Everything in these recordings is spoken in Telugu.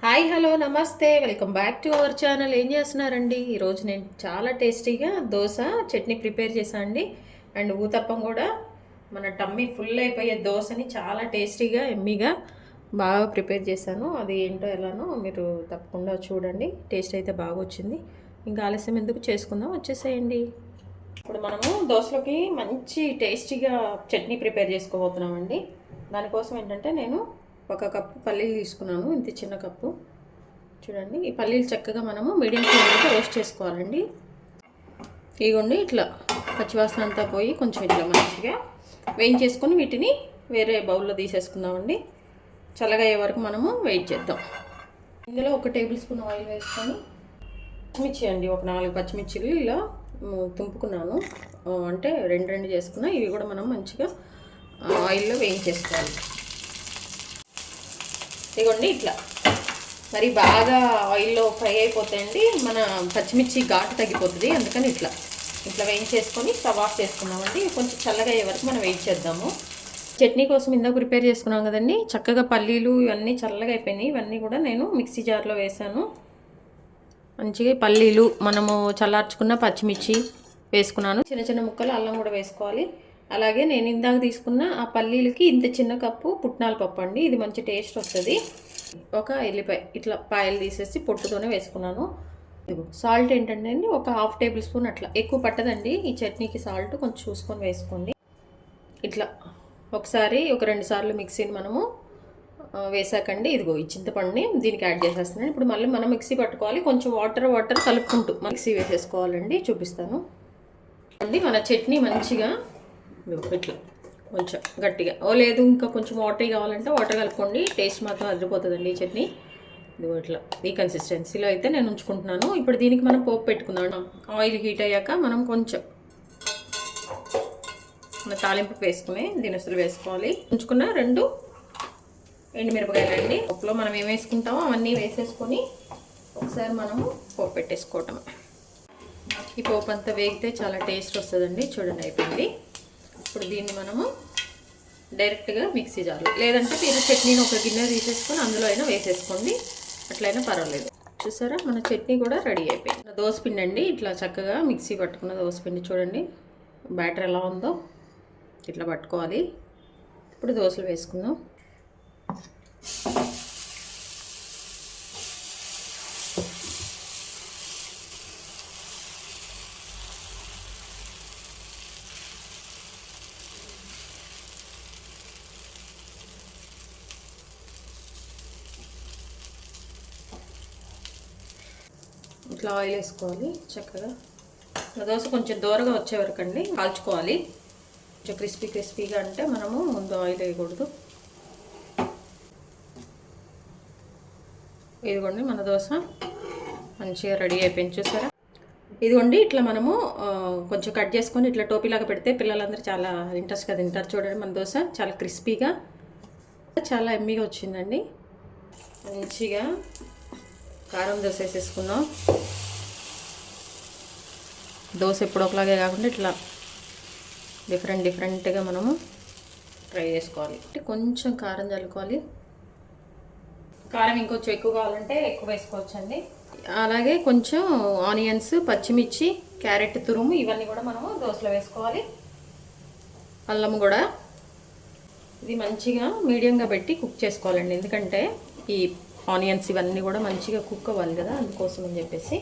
హాయ్ హలో నమస్తే welcome back to our channel. ఏం చేస్తున్నారండి? ఈరోజు నేను చాలా టేస్టీగా దోశ చట్నీ ప్రిపేర్ చేశాను అండి. అండ్ ఊతప్పం కూడా మన టమ్మీ ఫుల్ అయిపోయే దోశని చాలా టేస్టీగా ఎమ్మీగా బాగా ప్రిపేర్ చేశాను. అది ఏంటో ఎలానో మీరు తప్పకుండా చూడండి. టేస్ట్ అయితే బాగా వచ్చింది. ఇంకా ఆలస్యం ఎందుకు, చేసుకుందాం, వచ్చేసేయండి. ఇప్పుడు మనము దోశలోకి మంచి టేస్టీగా చట్నీ ప్రిపేర్ చేసుకోబోతున్నామండి. దానికోసం ఏంటంటే నేను ఒక కప్పు పల్లీలు తీసుకున్నాను, ఇంత చిన్న కప్పు. చూడండి, ఈ పల్లీలు చక్కగా మనము మీడియం ఫ్లేమ్లో రోస్ట్ చేసుకోవాలండి. ఇగోండి ఇట్లా పచ్చివాసన అంతా పోయి కొంచెం ఇట్లా మంచిగా వేయించేసుకొని వీటిని వేరే బౌల్లో తీసేసుకుందామండి. చల్లగా అయ్యే వరకు మనము వెయిట్ చేద్దాం. ఇందులో 1 టేబుల్ స్పూన్ ఆయిల్ వేసుకొని పచ్చిమిర్చి అండి, ఒక 4 పచ్చిమిర్చిలు ఇలా తుంపుకున్నాను. అంటే రెండు చేసుకున్నా. ఇవి కూడా మనం మంచిగా ఆయిల్లో వేయించేసుకోవాలి. ఇదిగోండి ఇట్లా మరి బాగా ఆయిల్లో ఫ్రై అయిపోతాయండి, మన పచ్చిమిర్చి ఘాటు తగ్గిపోతుంది. అందుకని ఇట్లా ఇట్లా వేయించేసుకొని స్టవ్ ఆఫ్ చేసుకున్నామండి. కొంచెం చల్లగా అయ్యే వరకు మనం వెయిట్ చేద్దాము. చట్నీ కోసం ఇందాక ప్రిపేర్ చేసుకున్నాం కదండి, చక్కగా పల్లీలు ఇవన్నీ చల్లగా అయిపోయినాయి. ఇవన్నీ కూడా నేను మిక్సీ జార్లో వేసాను. మంచిగా పల్లీలు, మనము చల్లార్చుకున్న పచ్చిమిర్చి వేసుకున్నాను. చిన్న చిన్న ముక్కలు అల్లం కూడా వేసుకోవాలి. అలాగే నేను ఇందాక తీసుకున్న ఆ పల్లీలకి ఇంత చిన్న కప్పు పుట్నాల పప్పు అండి, ఇది మంచి టేస్ట్ వస్తుంది. ఒక ఎల్లిపాయ ఇట్లా పాయలు తీసేసి పొట్టుతోనే వేసుకున్నాను. సాల్ట్ ఏంటంటే అండి, ఒక 1/2 టేబుల్ స్పూన్, అట్లా ఎక్కువ పట్టదండి ఈ చట్నీకి. సాల్ట్ కొంచెం చూసుకొని వేసుకోండి. ఇట్లా ఒకసారి ఒక 2 సార్లు మిక్సీని మనము వేసాకండి. ఇదిగో ఈ చింతపండుని దీనికి యాడ్ చేసేస్తున్నాను. ఇప్పుడు మళ్ళీ మనం మిక్సీ పట్టుకోవాలి. కొంచెం వాటర్ కలుపుకుంటూ మిక్సీ వేసేసుకోవాలండి. చూపిస్తాను అండి. మన చట్నీ మంచిగా ఇట్లా కొంచెం గట్టిగా, లేదు ఇంకా కొంచెం వాటర్ కావాలంటే వాటర్ కలుపుకోండి. టేస్ట్ మాత్రం అదిరిపోతుందండి ఈ చట్నీ. ఇదిగో ఇట్లా ఈ కన్సిస్టెన్సీలో అయితే నేను ఉంచుకుంటున్నాను. ఇప్పుడు దీనికి మనం పోపు పెట్టుకుందాం. ఆయిల్ హీట్ అయ్యాక మనం కొంచెం మన తాలింపు వేసుకుని దినుసులు వేసుకోవాలి. ఉంచుకున్న 2 ఎండుమిరపకాయలు అండి. పోపులో మనం ఏం వేసుకుంటామో అవన్నీ వేసేసుకొని ఒకసారి మనము పోపు పెట్టేసుకోవటం. ఈ పోపు అంతా వేగితే చాలా టేస్ట్ వస్తుందండి. చూడండి అయిపోయింది. ఇప్పుడు దీన్ని మనము డైరెక్ట్గా మిక్సీ జార్లో, లేదంటే మీరు చట్నీని ఒక గిన్నె తీసేసుకొని అందులో అయినా వేసేసుకోండి, అట్లయినా పర్వాలేదు. చూసారా, మన చట్నీ కూడా రెడీ అయిపోయింది. దోసపిండి అండి, ఇట్లా చక్కగా మిక్సీ పట్టుకున్న దోసపిండి. చూడండి బ్యాటర్ ఎలా ఉందో, ఇట్లా పట్టుకోవాలి. ఇప్పుడు దోశలు వేసుకుందాం. ఇట్లా ఆయిల్ వేసుకోవాలి చక్కగా. దోశ కొంచెం దూరగా వచ్చే వరకు అండి కాల్చుకోవాలి. కొంచెం క్రిస్పీగా అంటే మనము ముందు ఆయిల్ వేయకూడదు. ఇదిగోండి మన దోశ మంచిగా రెడీ అయిపోయింది. చూసారా, ఇదిగోండి ఇట్లా మనము కొంచెం కట్ చేసుకొని ఇట్లా టోపీలాగా పెడితే పిల్లలందరూ చాలా ఇంట్రెస్ట్గా తింటారు. చూడండి మన దోశ చాలా క్రిస్పీగా, చాలా ఎమ్మీగా వచ్చిందండి. మంచిగా కారం దోశ వేసేసుకుందాం. దోశ ఎప్పుడు ఒకలాగే కాకుండా ఇట్లా డిఫరెంట్గా మనము ట్రై చేసుకోవాలి. కొంచెం కారం చల్లుకోవాలి. కారం ఇంకొంచెం ఎక్కువ కావాలంటే ఎక్కువ వేసుకోవచ్చండి. అలాగే కొంచెం ఆనియన్స్, పచ్చిమిర్చి, క్యారెట్ తురుము ఇవన్నీ కూడా మనము దోశలో వేసుకోవాలి. అల్లం కూడా. ఇది మంచిగా మీడియంగా పెట్టి కుక్ చేసుకోవాలండి, ఎందుకంటే ఈ ఆనియన్స్ ఇవన్నీ కూడా మంచిగా కుక్ అవ్వాలి కదా, అందుకోసం అని చెప్పేసి.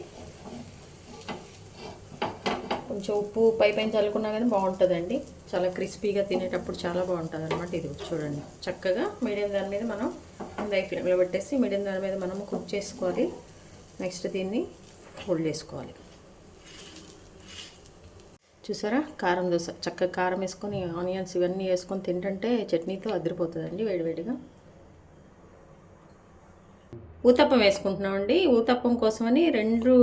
కొంచెం ఉప్పు పైపైన చల్లుకున్నా కానీ బాగుంటుందండి. చాలా క్రిస్పీగా తినేటప్పుడు చాలా బాగుంటుంది అనమాట. ఇది చూడండి చక్కగా మీడియం దాని మీద మనం హై ఫ్లేమ్లో పెట్టేసి మీడియం దాని మీద మనం కుక్ చేసుకోవాలి. నెక్స్ట్ దీన్ని ఫోల్డ్ చేసుకోవాలి. చూసారా, కారం దోశ చక్కగా కారం వేసుకొని ఆనియన్స్ ఇవన్నీ వేసుకొని తింటుంటే చట్నీతో అదిరిపోతుందండి వేడివేడిగా. ఊతప్పం వేసుకుంటున్నామండి. ఊతప్పం కోసమని 2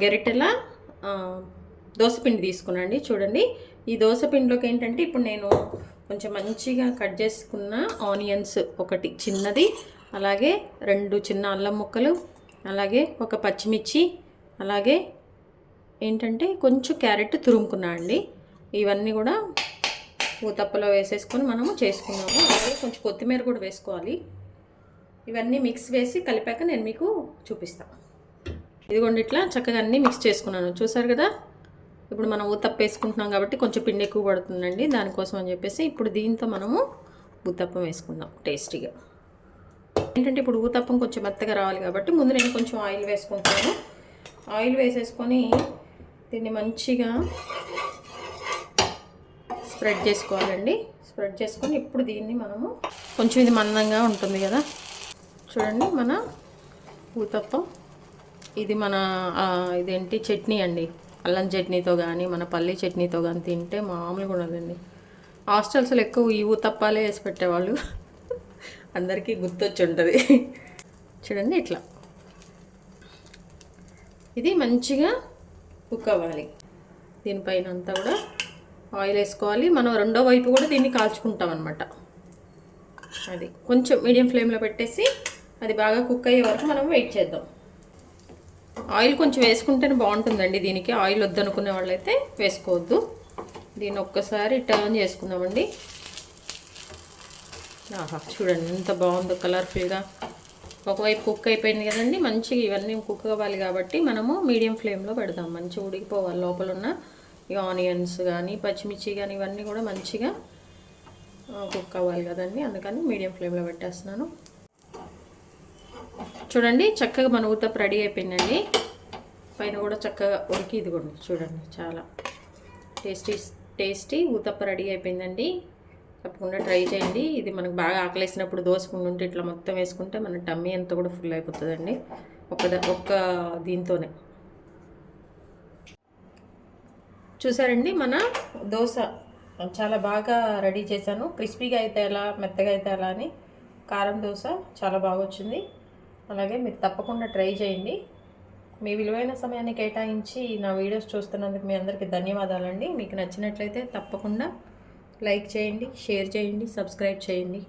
గరిటెల దోసపిండి తీసుకున్నాండి. చూడండి, ఈ దోసపిండిలోకి ఏంటంటే ఇప్పుడు నేను కొంచెం మంచిగా కట్ చేసుకున్న ఆనియన్స్ ఒకటి చిన్నది, అలాగే 2 చిన్న అల్లం ముక్కలు, అలాగే ఒక పచ్చిమిర్చి, అలాగే ఏంటంటే కొంచెం క్యారెట్ తురుముకున్నా అండి. ఇవన్నీ కూడా ఊతప్పలో వేసేసుకొని మనము చేసుకున్నాము. అలాగే కొంచెం కొత్తిమీర కూడా వేసుకోవాలి. ఇవన్నీ మిక్స్ వేసి కలిపాక నేను మీకు చూపిస్తాను. ఇదిగోండి ఇట్లా చక్కగా అన్నీ మిక్స్ చేసుకున్నాను. చూసారు కదా. ఇప్పుడు మనం ఊతప్ప వేసుకుంటున్నాం కాబట్టి కొంచెం పిండి ఎక్కువ పడుతుందండి. దానికోసం అని చెప్పేసి ఇప్పుడు దీంతో మనము ఊతప్పం వేసుకుందాం టేస్టీగా. ఏంటంటే ఇప్పుడు ఊతప్పం కొంచెం మెత్తగా రావాలి కాబట్టి ముందు నేను కొంచెం ఆయిల్ వేసుకుంటాను. ఆయిల్ వేసేసుకొని దీన్ని మంచిగా స్ప్రెడ్ చేసుకోవాలండి. స్ప్రెడ్ చేసుకొని ఇప్పుడు దీన్ని మనము కొంచెం ఇది మందంగా ఉంటుంది కదా, చూడండి మన ఊతప్పం. ఇది మన ఇదేంటి చట్నీ అండి, అల్లం చట్నీతో కానీ మన పల్లి చట్నీతో కానీ తింటే మామూలుగా ఉండదండి. హాస్టల్స్లో ఎక్కువ ఈ ఊతప్పాలే వేసి పెట్టేవాళ్ళు, అందరికీ గుర్తొచ్చి ఉంటుంది. చూడండి ఇట్లా ఇది మంచిగా కుక్ అవ్వాలి. దీనిపైన అంతా కూడా ఆయిల్ వేసుకోవాలి. మనం రెండో వైపు కూడా దీన్ని కాల్చుకుంటాం అనమాట. అది కొంచెం మీడియం ఫ్లేమ్లో పెట్టేసి అది బాగా కుక్ అయ్యే వరకు మనం వెయిట్ చేద్దాం. ఆయిల్ కొంచెం వేసుకుంటేనే బాగుంటుందండి. దీనికి ఆయిల్ వద్దనుకునే వాళ్ళైతే వేసుకోవద్దు. దీన్ని ఒక్కసారి టర్న్ చేసుకుందామండి. ఆహా, చూడండి ఎంత బాగుందో కలర్ఫుల్గా. ఒకవైపు కుక్ అయిపోయింది కదండి. మంచిగా ఇవన్నీ కుక్ అవ్వాలి కాబట్టి మనము మీడియం ఫ్లేమ్లో పెడదాం. మంచిగా ఉడికిపోవాలి. లోపల ఉన్న ఈ ఆనియన్స్ కానీ పచ్చిమిర్చి కానీ ఇవన్నీ కూడా మంచిగా కుక్ అవ్వాలి కదండి. అందుకని మీడియం ఫ్లేమ్లో పెట్టేస్తున్నాను. చూడండి చక్కగా మన ఊతప్ప రెడీ అయిపోయిందండి. పైన కూడా చక్కగా ఉడికి ఇదిగోండి చూడండి, చాలా టేస్టీ ఊతప్ప రెడీ అయిపోయిందండి. తప్పకుండా ట్రై చేయండి. ఇది మనకు బాగా ఆకలేసినప్పుడు దోసకుండా ఉంటే ఇట్లా మొత్తం వేసుకుంటే మన టమ్మీ అంతా కూడా ఫుల్ అయిపోతుందండి ఒక్క దీంతోనే. చూసారండి మన దోశ చాలా బాగా రెడీ చేశాను. క్రిస్పీగా అయితే ఎలా, మెత్తగా అయితే ఎలా అని. కారం దోశ చాలా బాగా వచ్చింది. అలాగే మీరు తప్పకుండా ట్రై చేయండి. మీ విలువైన సమయాన్ని కేటాయించి నా వీడియోస్ చూస్తున్నందుకు మీ అందరికీ ధన్యవాదాలండి. మీకు నచ్చినట్లయితే తప్పకుండా లైక్ చేయండి, షేర్ చేయండి, సబ్స్క్రైబ్ చేయండి.